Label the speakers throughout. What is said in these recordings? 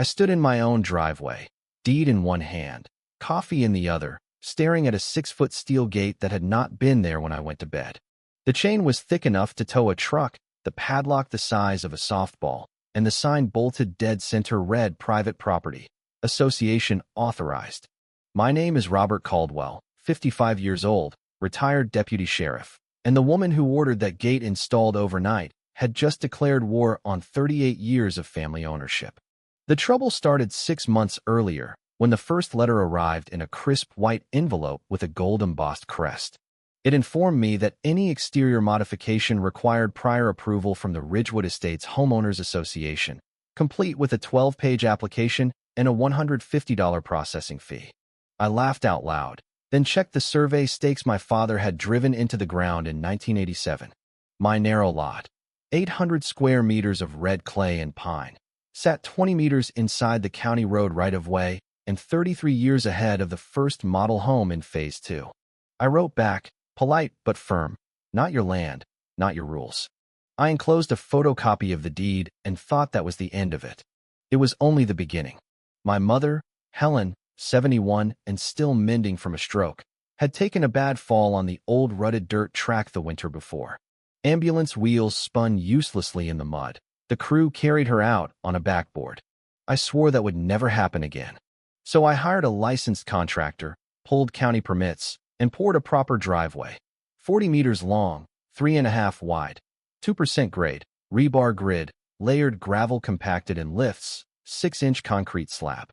Speaker 1: I stood in my own driveway, deed in one hand, coffee in the other, staring at a 6-foot steel gate that had not been there when I went to bed. The chain was thick enough to tow a truck, the padlock the size of a softball, and the sign bolted dead center read Private Property, Association Authorized. My name is Robert Caldwell, 55 years old, retired deputy sheriff, and the woman who ordered that gate installed overnight had just declared war on 38 years of family ownership. The trouble started 6 months earlier, when the first letter arrived in a crisp white envelope with a gold-embossed crest. It informed me that any exterior modification required prior approval from the Ridgewood Estates Homeowners Association, complete with a 12-page application and a $150 processing fee. I laughed out loud, then checked the survey stakes my father had driven into the ground in 1987. My narrow lot, 800 square meters of red clay and pine, sat 20 meters inside the county road right-of-way and 33 years ahead of the first model home in Phase 2. I wrote back, polite but firm, not your land, not your rules. I enclosed a photocopy of the deed and thought that was the end of it. It was only the beginning. My mother, Helen, 71 and still mending from a stroke, had taken a bad fall on the old rutted dirt track the winter before. Ambulance wheels spun uselessly in the mud. The crew carried her out on a backboard. I swore that would never happen again. So I hired a licensed contractor, pulled county permits, and poured a proper driveway. 40 meters long, 3.5 wide, 2% grade, rebar grid, layered gravel compacted in lifts, 6-inch concrete slab.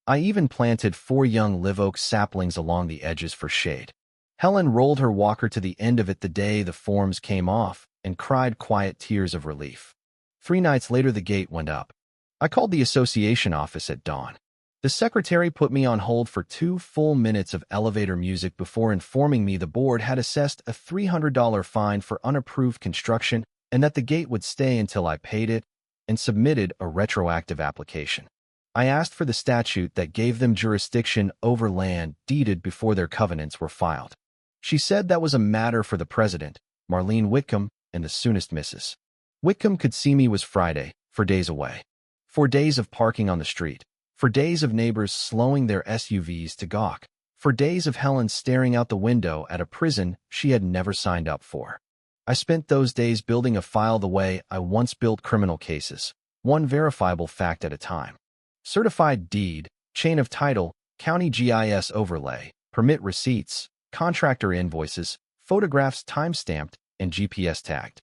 Speaker 1: I even planted 4 young live oak saplings along the edges for shade. Helen rolled her walker to the end of it the day the forms came off and cried quiet tears of relief. 3 nights later the gate went up. I called the association office at dawn. The secretary put me on hold for 2 full minutes of elevator music before informing me the board had assessed a $300 fine for unapproved construction and that the gate would stay until I paid it, and submitted a retroactive application. I asked for the statute that gave them jurisdiction over land deeded before their covenants were filed. She said that was a matter for the president, Marlene Whitcomb, and the soonest missus. Whitcomb could see me was Friday, for days away. For days of parking on the street. For days of neighbors slowing their SUVs to gawk. For days of Helen staring out the window at a prison she had never signed up for. I spent those days building a file the way I once built criminal cases, one verifiable fact at a time. Certified deed, chain of title, county GIS overlay, permit receipts, contractor invoices, photographs time-stamped, and GPS tagged.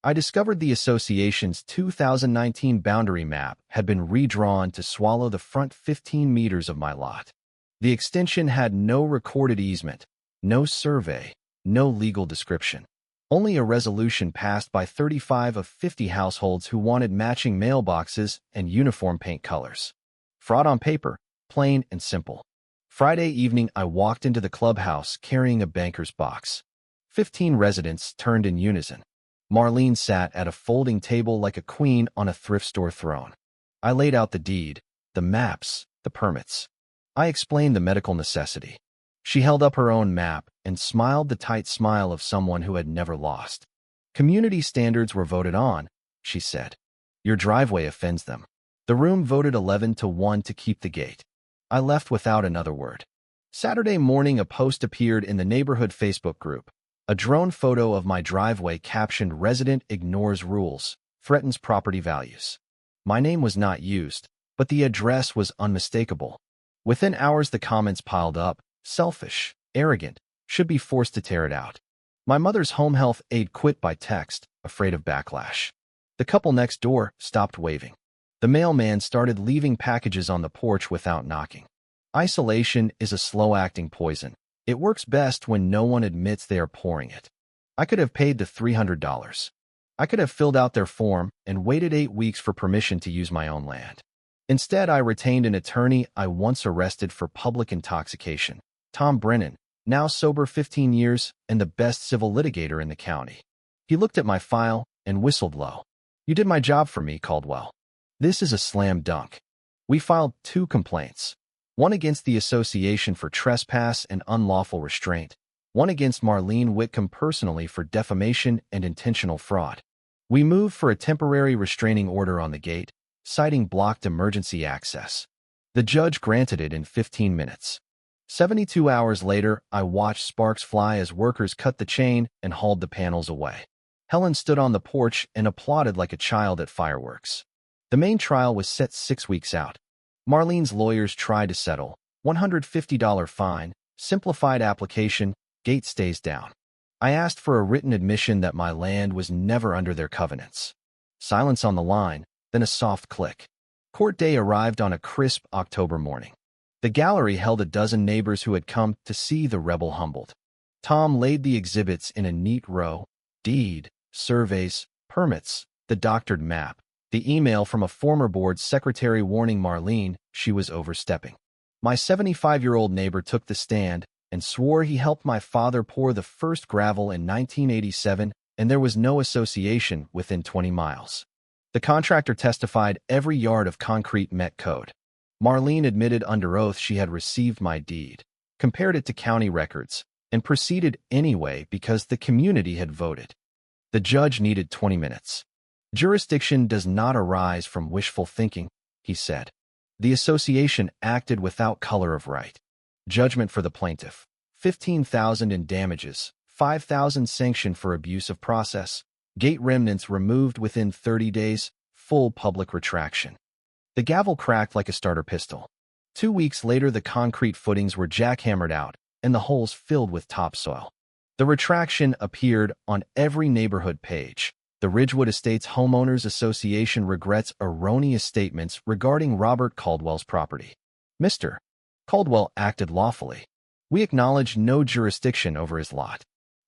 Speaker 1: I discovered the association's 2019 boundary map had been redrawn to swallow the front 15 meters of my lot. The extension had no recorded easement, no survey, no legal description. Only a resolution passed by 35 of 50 households who wanted matching mailboxes and uniform paint colors. Fraud on paper, plain and simple. Friday evening, I walked into the clubhouse carrying a banker's box. 15 residents turned in unison. Marlene sat at a folding table like a queen on a thrift store throne. I laid out the deed, the maps, the permits. I explained the medical necessity. She held up her own map and smiled the tight smile of someone who had never lost. Community standards were voted on, she said. Your driveway offends them. The room voted 11-1 to keep the gate. I left without another word. Saturday morning, a post appeared in the neighborhood Facebook group. A drone photo of my driveway captioned "Resident ignores rules, threatens property values." My name was not used, but the address was unmistakable. Within hours, the comments piled up. Selfish, arrogant, should be forced to tear it out. My mother's home health aide quit by text, afraid of backlash. The couple next door stopped waving. The mailman started leaving packages on the porch without knocking. Isolation is a slow-acting poison. It works best when no one admits they are pouring it. I could have paid the $300. I could have filled out their form and waited 8 weeks for permission to use my own land. Instead, I retained an attorney I once arrested for public intoxication, Tom Brennan, now sober 15 years and the best civil litigator in the county. He looked at my file and whistled low. "You did my job for me, Caldwell. This is a slam dunk." We filed 2 complaints. One against the association for trespass and unlawful restraint. One against Marlene Whitcomb personally for defamation and intentional fraud. We moved for a temporary restraining order on the gate, citing blocked emergency access. The judge granted it in 15 minutes. 72 hours later, I watched sparks fly as workers cut the chain and hauled the panels away. Helen stood on the porch and applauded like a child at fireworks. The main trial was set 6 weeks out. Marlene's lawyers tried to settle. $150 fine, simplified application, gate stays down. I asked for a written admission that my land was never under their covenants. Silence on the line, then a soft click. Court day arrived on a crisp October morning. The gallery held a dozen neighbors who had come to see the rebel humbled. Tom laid the exhibits in a neat row: deed, surveys, permits, the doctored map, the email from a former board secretary warning Marlene she was overstepping. My 75-year-old neighbor took the stand and swore he helped my father pour the first gravel in 1987, and there was no association within 20 miles. The contractor testified every yard of concrete met code. Marlene admitted under oath she had received my deed, compared it to county records, and proceeded anyway because the community had voted. The judge needed 20 minutes. Jurisdiction does not arise from wishful thinking, he said. The association acted without color of right. Judgment for the plaintiff: $15,000 in damages, $5,000 sanction for abuse of process, gate remnants removed within 30 days, full public retraction. The gavel cracked like a starter pistol. 2 weeks later, the concrete footings were jackhammered out and the holes filled with topsoil. The retraction appeared on every neighborhood page. The Ridgewood Estates Homeowners Association regrets erroneous statements regarding Robert Caldwell's property. Mr. Caldwell acted lawfully. We acknowledge no jurisdiction over his lot.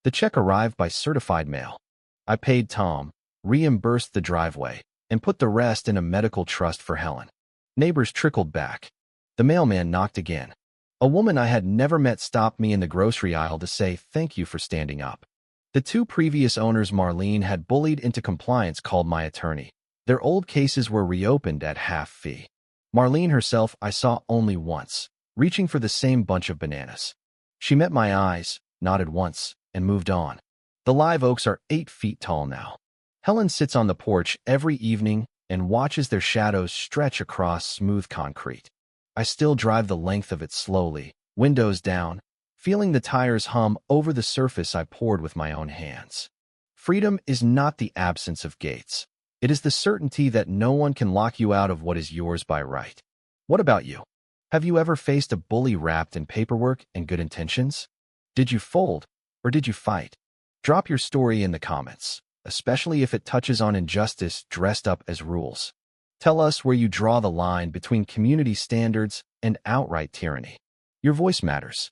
Speaker 1: The check arrived by certified mail. I paid Tom, reimbursed the driveway, and put the rest in a medical trust for Helen. Neighbors trickled back. The mailman knocked again. A woman I had never met stopped me in the grocery aisle to say thank you for standing up. The 2 previous owners Marlene had bullied into compliance called my attorney. Their old cases were reopened at half fee. Marlene herself I saw only once, reaching for the same bunch of bananas. She met my eyes, nodded once, and moved on. The live oaks are 8 feet tall now. Helen sits on the porch every evening and watches their shadows stretch across smooth concrete. I still drive the length of it slowly, windows down, feeling the tires hum over the surface I poured with my own hands. Freedom is not the absence of gates. It is the certainty that no one can lock you out of what is yours by right. What about you? Have you ever faced a bully wrapped in paperwork and good intentions? Did you fold, or did you fight? Drop your story in the comments, especially if it touches on injustice dressed up as rules. Tell us where you draw the line between community standards and outright tyranny. Your voice matters.